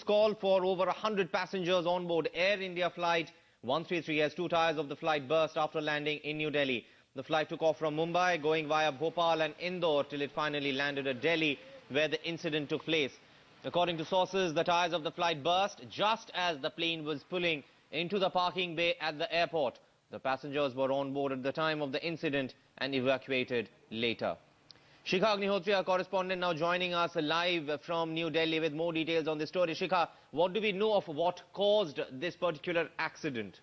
Call for over 100 passengers on board Air India flight 133 as two tires of the flight burst after landing in New Delhi. The flight took off from Mumbai, going via Bhopal and Indore till it finally landed at Delhi, where the incident took place. According to sources, the tires of the flight burst just as the plane was pulling into the parking bay at the airport. The passengers were on board at the time of the incident and evacuated later. Shikha Agnihotri, our correspondent, now joining us live from New Delhi with more details on this story. Shikha, what do we know of what caused this particular accident?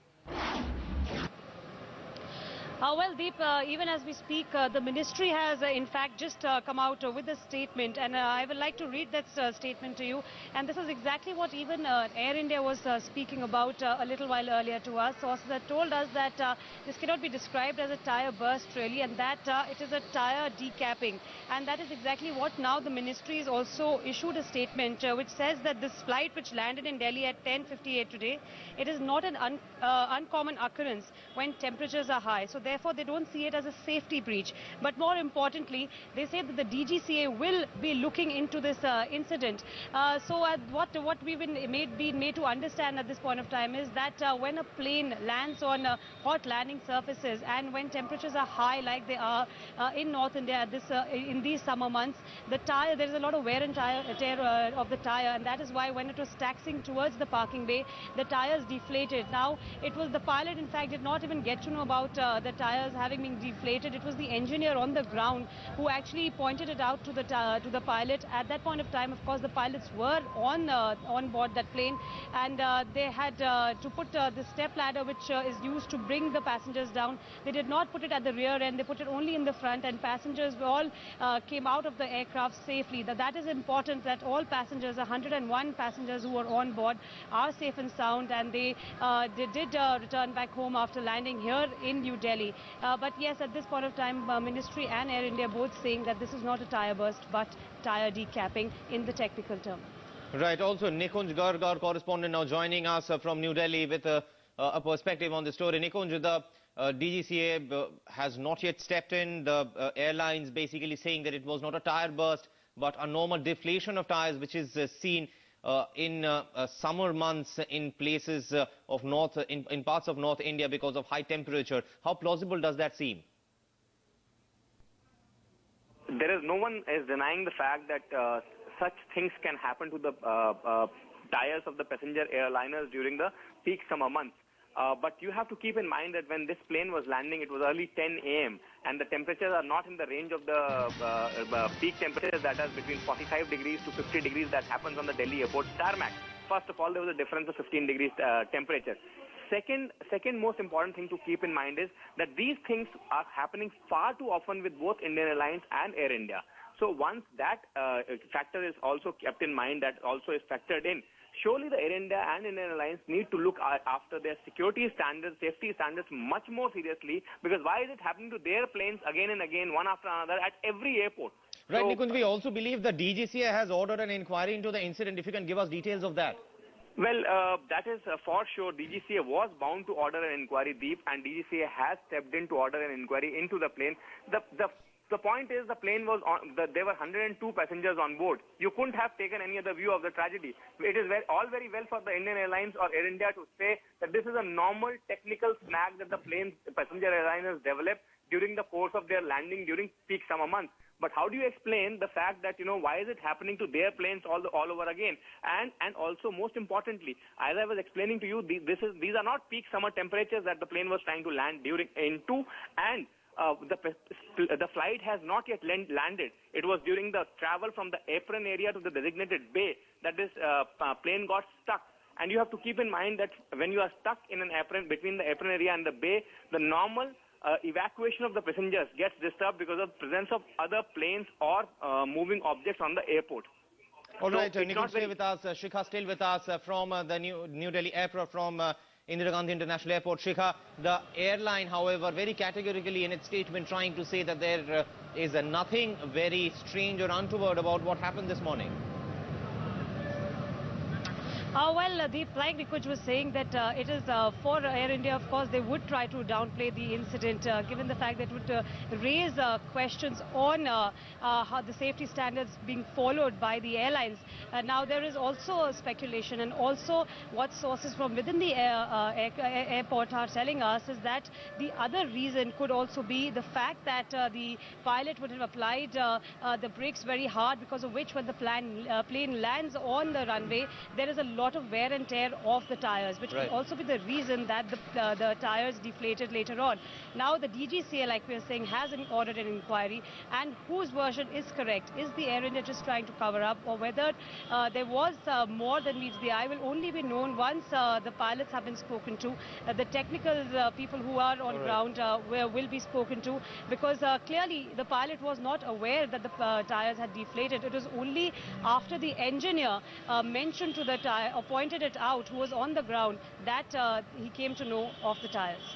Well, Deep, even as we speak, the ministry has in fact just come out with a statement, and I would like to read that statement to you. And this is exactly what even Air India was speaking about a little while earlier to us. Sources have told us that this cannot be described as a tire burst really, and that it is a tire decapping. And that is exactly what now the ministry has also issued a statement which says that this flight which landed in Delhi at 10:58 today, it is not an uncommon occurrence when temperatures are high. So therefore, they don't see it as a safety breach. But more importantly, they say that the DGCA will be looking into this incident. What we've been made to understand at this point of time is that when a plane lands on hot landing surfaces and when temperatures are high like they are in North India at this in these summer months, the tire, there is a lot of wear and tear of the tire, and that is why when it was taxiing towards the parking bay, the tires deflated. Now, it was the pilot, in fact, did not even get to know about the tires having been deflated. It was the engineer on the ground who actually pointed it out to the pilot. At that point of time, of course, the pilots were on board that plane, and they had to put the step ladder which is used to bring the passengers down. They did not put it at the rear end, they put it only in the front, and passengers all came out of the aircraft safely. That is important, that all passengers, 101 passengers who were on board, are safe and sound, and they did return back home after landing here in New Delhi. But yes, at this point of time, Ministry and Air India both saying that this is not a tire burst but tire decapping in the technical term. Right. Also, Nikunj Garg, our correspondent, now joining us from New Delhi with a perspective on the story. Nikunj, the DGCA has not yet stepped in. The airlines basically saying that it was not a tire burst but a normal deflation of tires, which is seen in summer months in places of in parts of North India because of high temperature. How plausible does that seem? There is no one is denying the fact that such things can happen to the tires of the passenger airliners during the peak summer months. But you have to keep in mind that when this plane was landing, it was early 10 a.m. and the temperatures are not in the range of the peak temperatures that is between 45 degrees to 50 degrees that happens on the Delhi airport tarmac. First of all, there was a difference of 15 degrees temperature. Second most important thing to keep in mind is that these things are happening far too often with both Indian Airlines and Air India. So once that factor is also kept in mind, that also is factored in, surely the Air India and Indian Airlines need to look after their security standards, safety standards much more seriously, because why is it happening to their planes again and again, one after another, at every airport? Right, So, Nikunj, we also believe the DGCA has ordered an inquiry into the incident. If you can give us details of that. Well, that is for sure. DGCA was bound to order an inquiry, Deep, and DGCA has stepped in to order an inquiry into the plane. The point is, the plane was on, there were 102 passengers on board. You couldn't have taken any other view of the tragedy. It is all very well for the Indian Airlines or Air India to say that this is a normal technical snag that the passenger airliners developed during the course of their landing during peak summer months. But how do you explain the fact that, why is it happening to their planes all over again? And also, most importantly, as I was explaining to you, these are not peak summer temperatures that the plane was trying to land into, and the flight has not yet landed. It was during the travel from the apron area to the designated bay that this plane got stuck. And you have to keep in mind that when you are stuck in an apron, between the apron area and the bay, the normal evacuation of the passengers gets disturbed because of presence of other planes or moving objects on the airport. All right, Nikunj, stay with us. Shikha, still with us from the New Delhi airport, from Indira Gandhi International Airport. Shikha, the airline, however, very categorically in its statement trying to say that there is nothing very strange or untoward about what happened this morning. The flight Rikuj was saying that it is for Air India, of course, they would try to downplay the incident, given the fact that it would raise questions on how the safety standards being followed by the airlines. Now, there is also speculation, and also what sources from within the airport are telling us is that the other reason could also be the fact that the pilot would have applied the brakes very hard, because of which when the plane lands on the runway, there is a lot of wear and tear of the tires, which could also be the reason that the tires deflated later on. Now, the DGCA, like we are saying, has ordered an inquiry, and whose version is correct? Is the Air India just trying to cover up, or whether there was more than meets the eye will only be known once the pilots have been spoken to, the technical people who are on ground will be spoken to, because clearly the pilot was not aware that the tires had deflated. It was only after the engineer mentioned to the tire or pointed it out, who was on the ground, that he came to know of the tires.